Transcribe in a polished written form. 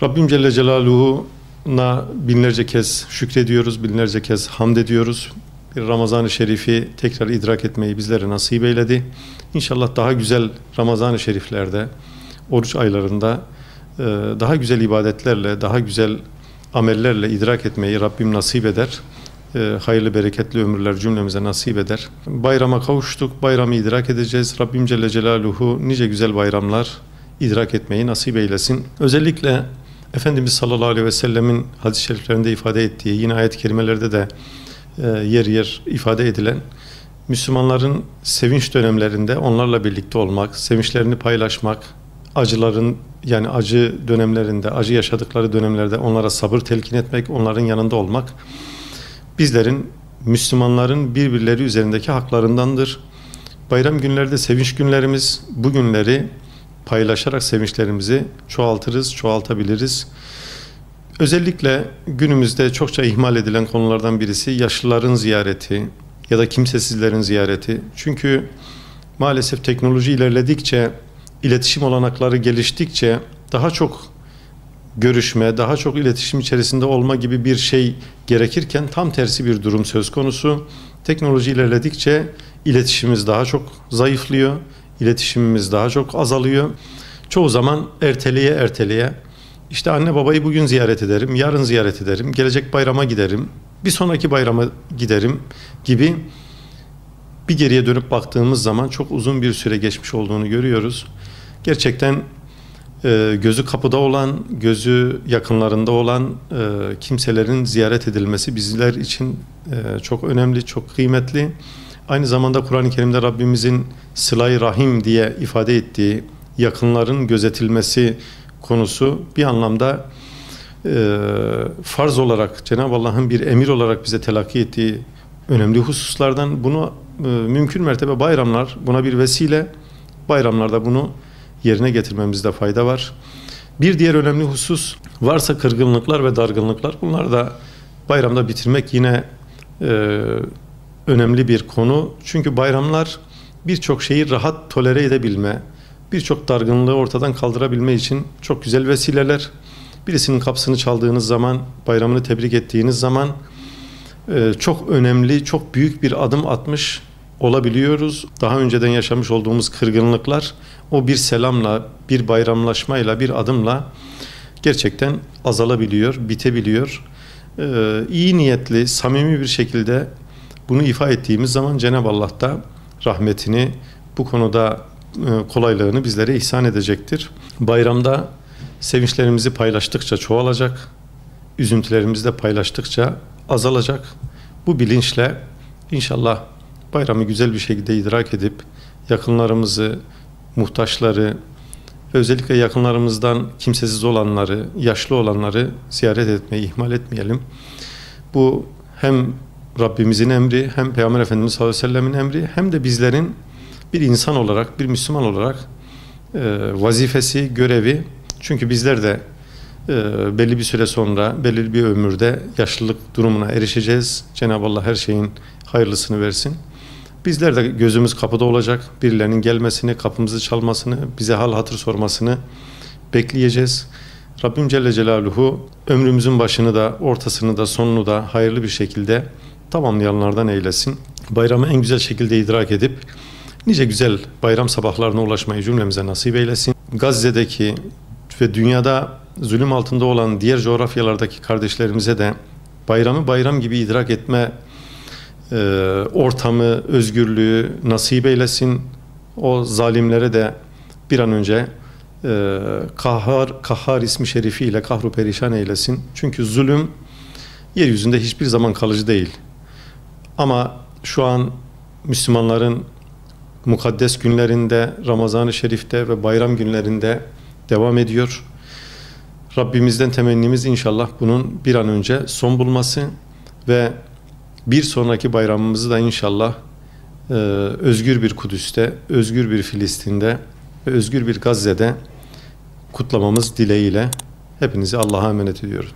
Rabbim Celle Celaluhu'na binlerce kez şükrediyoruz, binlerce kez hamd ediyoruz. Bir Ramazan-ı Şerif'i tekrar idrak etmeyi bizlere nasip eyledi. İnşallah daha güzel Ramazan-ı Şeriflerde, oruç aylarında daha güzel ibadetlerle, daha güzel amellerle idrak etmeyi Rabbim nasip eder. Hayırlı, bereketli ömürler cümlemize nasip eder. Bayrama kavuştuk, bayramı idrak edeceğiz. Rabbim Celle Celaluhu nice güzel bayramlar idrak etmeyi nasip eylesin. Özellikle Efendimiz sallallahu aleyhi ve sellemin hadis-i şeriflerinde ifade ettiği, yine ayet-i kerimelerde de yer yer ifade edilen Müslümanların sevinç dönemlerinde onlarla birlikte olmak, sevinçlerini paylaşmak, acıların yani acı dönemlerinde, acı yaşadıkları dönemlerde onlara sabır telkin etmek, onların yanında olmak bizlerin, Müslümanların birbirleri üzerindeki haklarındandır. Bayram günlerde sevinç günlerimiz, bu günleri paylaşarak sevinçlerimizi çoğaltırız, çoğaltabiliriz. Özellikle günümüzde çokça ihmal edilen konulardan birisi yaşlıların ziyareti ya da kimsesizlerin ziyareti. Çünkü maalesef teknoloji ilerledikçe, iletişim olanakları geliştikçe daha çok görüşme, daha çok iletişim içerisinde olma gibi bir şey gerekirken tam tersi bir durum söz konusu. Teknoloji ilerledikçe iletişimimiz daha çok zayıflıyor, iletişimimiz daha çok azalıyor. Çoğu zaman erteleye işte anne babayı bugün ziyaret ederim, yarın ziyaret ederim, gelecek bayrama giderim, bir sonraki bayrama giderim gibi bir geriye dönüp baktığımız zaman çok uzun bir süre geçmiş olduğunu görüyoruz. Gerçekten gözü kapıda olan, gözü yakınlarında olan kimselerin ziyaret edilmesi bizler için çok önemli, çok kıymetli. Aynı zamanda Kur'an-ı Kerim'de Rabbimizin sıla-i rahim diye ifade ettiği yakınların gözetilmesi konusu bir anlamda farz olarak Cenab-ı Allah'ın bir emir olarak bize telakki ettiği önemli hususlardan. Bunu mümkün mertebe bayramlar buna bir vesile, bayramlarda bunu yerine getirmemizde fayda var. Bir diğer önemli husus varsa kırgınlıklar ve dargınlıklar, bunları da bayramda bitirmek yine önemli bir konu. Çünkü bayramlar birçok şeyi rahat tolere edebilme, birçok dargınlığı ortadan kaldırabilme için çok güzel vesileler. Birisinin kapısını çaldığınız zaman, bayramını tebrik ettiğiniz zaman çok önemli, çok büyük bir adım atmış olabiliyoruz. Daha önceden yaşamış olduğumuz kırgınlıklar o bir selamla, bir bayramlaşmayla, bir adımla gerçekten azalabiliyor, bitebiliyor. İyi niyetli, samimi bir şekilde bunu ifade ettiğimiz zaman Cenab-ı Allah da rahmetini, bu konuda kolaylığını bizlere ihsan edecektir. Bayramda sevinçlerimizi paylaştıkça çoğalacak, üzüntülerimizi de paylaştıkça azalacak. Bu bilinçle inşallah bayramı güzel bir şekilde idrak edip yakınlarımızı, muhtaçları ve özellikle yakınlarımızdan kimsesiz olanları, yaşlı olanları ziyaret etmeyi ihmal etmeyelim. Bu hem Rabbimizin emri, hem Peygamber Efendimiz sallallahu aleyhi ve sellemin emri, hem de bizlerin bir insan olarak, bir Müslüman olarak vazifesi, görevi. Çünkü bizler de belli bir süre sonra, belli bir ömürde yaşlılık durumuna erişeceğiz. Cenab-ı Allah her şeyin hayırlısını versin. Bizler de gözümüz kapıda olacak. Birilerinin gelmesini, kapımızı çalmasını, bize hal hatır sormasını bekleyeceğiz. Rabbim Celle Celaluhu ömrümüzün başını da, ortasını da, sonunu da hayırlı bir şekilde tamamlayanlardan eylesin. Bayramı en güzel şekilde idrak edip nice güzel bayram sabahlarına ulaşmayı cümlemize nasip eylesin. Gazze'deki ve dünyada zulüm altında olan diğer coğrafyalardaki kardeşlerimize de bayramı bayram gibi idrak etme ortamı, özgürlüğü nasip eylesin. O zalimlere de bir an önce Kahhar ismi şerifiyle kahru perişan eylesin. Çünkü zulüm yeryüzünde hiçbir zaman kalıcı değil. Ama şu an Müslümanların mukaddes günlerinde, Ramazan-ı Şerif'te ve bayram günlerinde devam ediyor. Rabbimizden temennimiz inşallah bunun bir an önce son bulması ve bir sonraki bayramımızı da inşallah özgür bir Kudüs'te, özgür bir Filistin'de ve özgür bir Gazze'de kutlamamız dileğiyle hepinizi Allah'a emanet ediyorum.